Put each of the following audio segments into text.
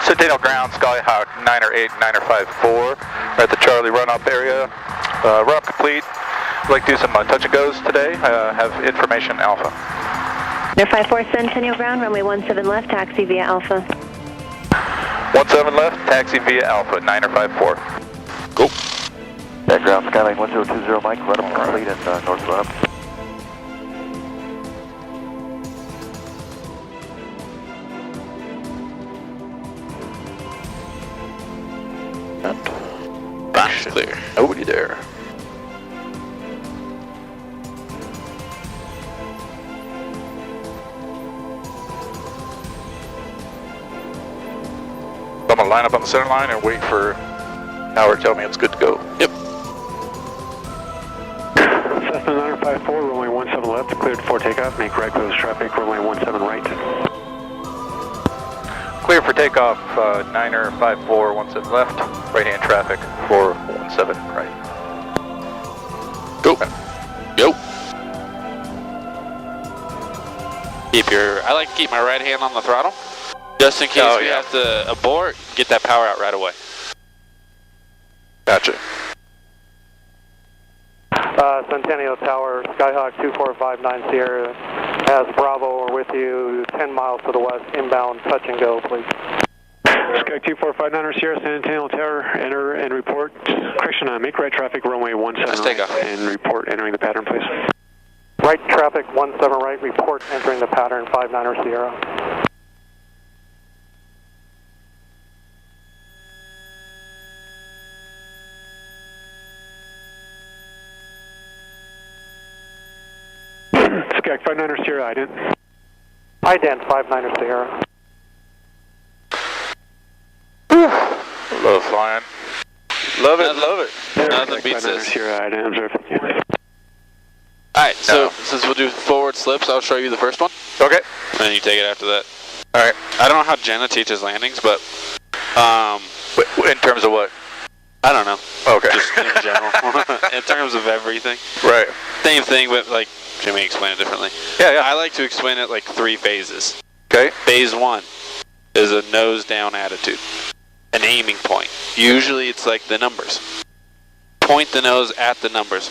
Centennial ground, Skyhawk 908, 954. We're at the Charlie run-up area. Run-up complete. I'd like to do some touch and goes today. Have information Alpha. 954 Centennial ground, runway 17 left, taxi via Alpha. 17 left, taxi via Alpha, 954. Go. Background Skyline 1020 Mike, run up complete and north run up. Box clear. Nobody there. I'm gonna line up on the center line and wait for Howard to tell me it's good to go. Yep. Cessna 954, runway 17 left, cleared for takeoff. Make right close traffic, runway 17 right. Clear for takeoff, 954, 17 left, right-hand traffic for 17 right. Go. Go. I like to keep my right hand on the throttle, just in case we have to abort, get that power out right away. Gotcha. Centennial Tower, Skyhawk 2459 Sierra has Bravo, we're with you 10 miles to the west, inbound, touch and go, please. Sky 2459 Sierra, Centennial Tower, enter and report. Correction, make right traffic, runway 17 right, and report entering the pattern, please. Right traffic, 17 right, report entering the pattern, 59 Sierra. Sky 59 Sierra, ident. Ident 59 Sierra. Love flying. Love it, love it. Nothing beats this. Sierra, ident, observe. Alright, so since we'll do forward slips, I'll show you the first one. Okay. And then you take it after that. Alright. I don't know how Jenna teaches landings, but in terms of what? I don't know. Okay. Just in general. In terms of everything. Right. Same thing, but like Jimmy explained it differently. Yeah. I like to explain it like 3 phases. Okay. Phase 1 is a nose down attitude. An aiming point. Usually it's like the numbers. Point the nose at the numbers.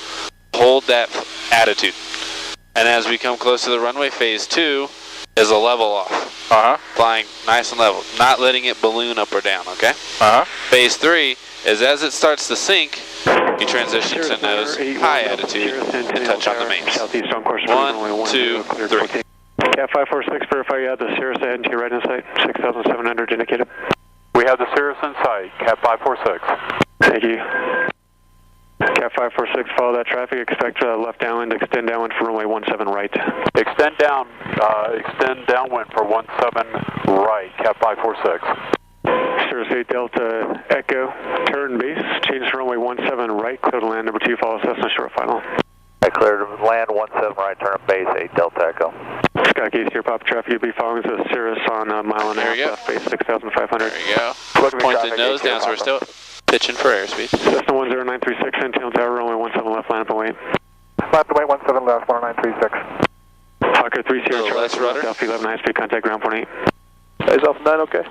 Hold that attitude. And as we come close to the runway, phase 2 is a level off. Flying nice and level. Not letting it balloon up or down, okay? Phase 3 is as it starts to sink, you transition to nose high attitude and touch on the mains. 1, 2, 3. Cat 546, verify you have the Cirrus heading to your right in sight, 6,700 indicated. We have the Cirrus in sight, Cat 546. Thank you. Cat 546, follow that traffic, expect left downwind, extend downwind for runway 17 right. Extend downwind for 17 right, Cat 546. Cirrus 8 Delta Echo, turn base, change to runway 17 right, clear to land, number 2, follow Cessna short final. I cleared land 17 right, turn up base 8 Delta Echo. Sky Case here, Pop traffic, you'll be following the Cirrus on a mile and a half left base, 6,500. There you go. Point the nose down, so we're still pitching for airspeed. Cessna 1036, Centennial Tower, runway 17 left, line up and wait. Left away 17 left, 1936. Hawker 30, Charlie, less rudder. Alpha 11, high speed contact, ground point 8. Is Alpha 9 okay?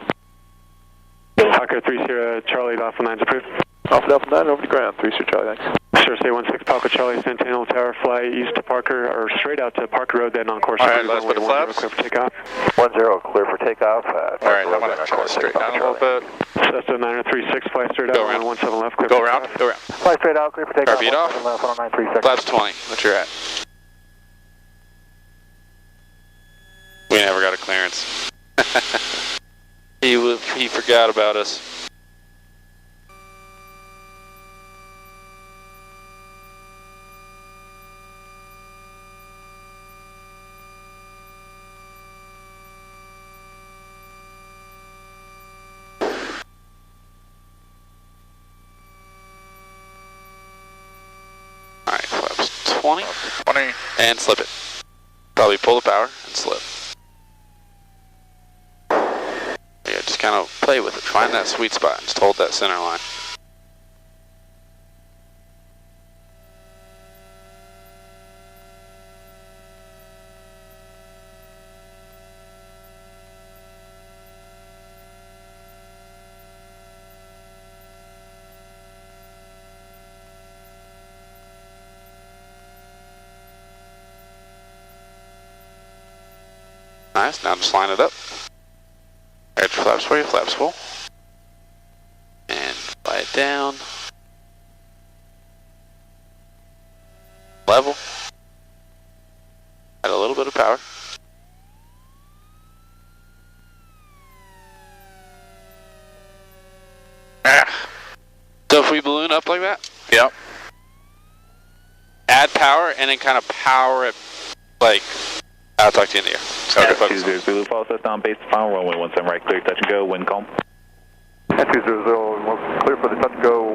Hawker 30, Charlie, Alpha 9's approved. Alpha 9 over the ground, 3 Charlie, thanks. Cirrus 816, Papa Charlie, Centennial Tower, fly east to Parker, or straight out to Parker Road, then on course. Alright, let's put the flaps. Clear for takeoff. 10, clear for takeoff. Alright, I'm going to try to straighten out a little bit. Cessna 936, fly straight out, Go around. 17 left, clear Go for around, takeoff. go around. Fly straight out, clear for takeoff. Feet off. 17 left, 1936. Flaps 20, what you're at. We never got a clearance. He forgot about us. Alright, flaps 20. 20. And slip it. Probably pull the power and slip. Yeah, just kind of play with it. Find that sweet spot. Just hold that center line. Nice, now just line it up. Right, flaps for you, flaps full. And fly it down. Level. Add a little bit of power. So if we balloon up like that, Yep. add power and then kind of power it, like, I'll talk to you in the air. Okay. 20 Zulu, follow Cessna on base, final runway 17 right, clear, touch and go, wind calm. And 200, we're clear for the touch go,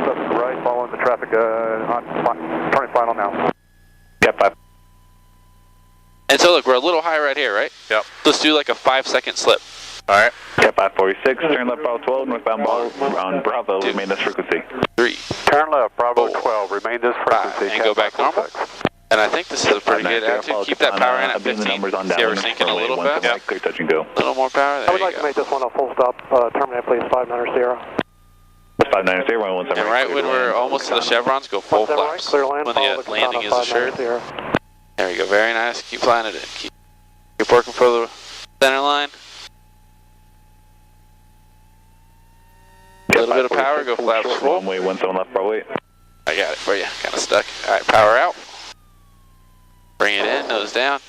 17 right, following the traffic on turning final now. Cap 5. And so look, we're a little high right here, right? Yep. Let's do like a 5-second slip. All right. Cap 546, turn left Bravo 12, northbound ball on Bravo, remain this frequency. 3, Turn left, Bravo 4, 12, remain this 5, frequency. and go back normal. And I think this is a pretty good attitude. Keep that power in at 15. See how we're sinking a little fast? Right, clear, touch and go. A little more power, there I would you like go. to make this one a full stop, terminate please, 59 Sierra. 59 runway 17 And right when we're almost to the chevrons, go full 17 right, flaps. clear land, When follow the the landing is Cessna, assured. 59 Sierra. There you go, very nice. Keep flying it in. Keep working for the center line. A little bit of power, go flaps full. Runway 17 left, Bravo 8. I got it for you, kind of stuck. All right, power out. Bring it in, nose down.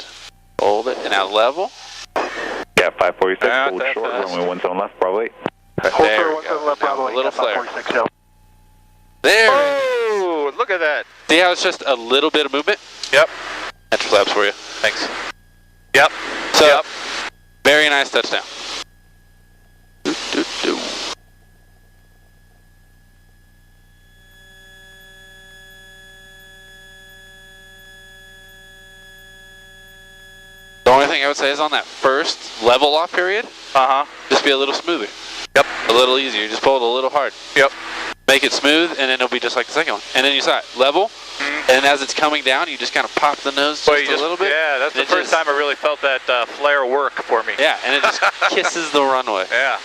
Hold it, and now level. Cap 546, Not hold that short, fast. runway 17 left, Bravo 8. There we go. Now a little flare. There. Oh, look at that. See how it's just a little bit of movement? Yep. That's flaps for you. Thanks. Yep. So, Yep. very nice touchdown. The only thing I would say is on that first level off period, just be a little smoother. Yep. A little easier. Just pull it a little hard. Yep. Make it smooth, and then it'll be just like the second one. And then you saw it level, and as it's coming down, you just kind of pop the nose just a little bit. Yeah, that's the and it first just- time I really felt that flare work for me. Yeah, and it just kisses the runway. Yeah.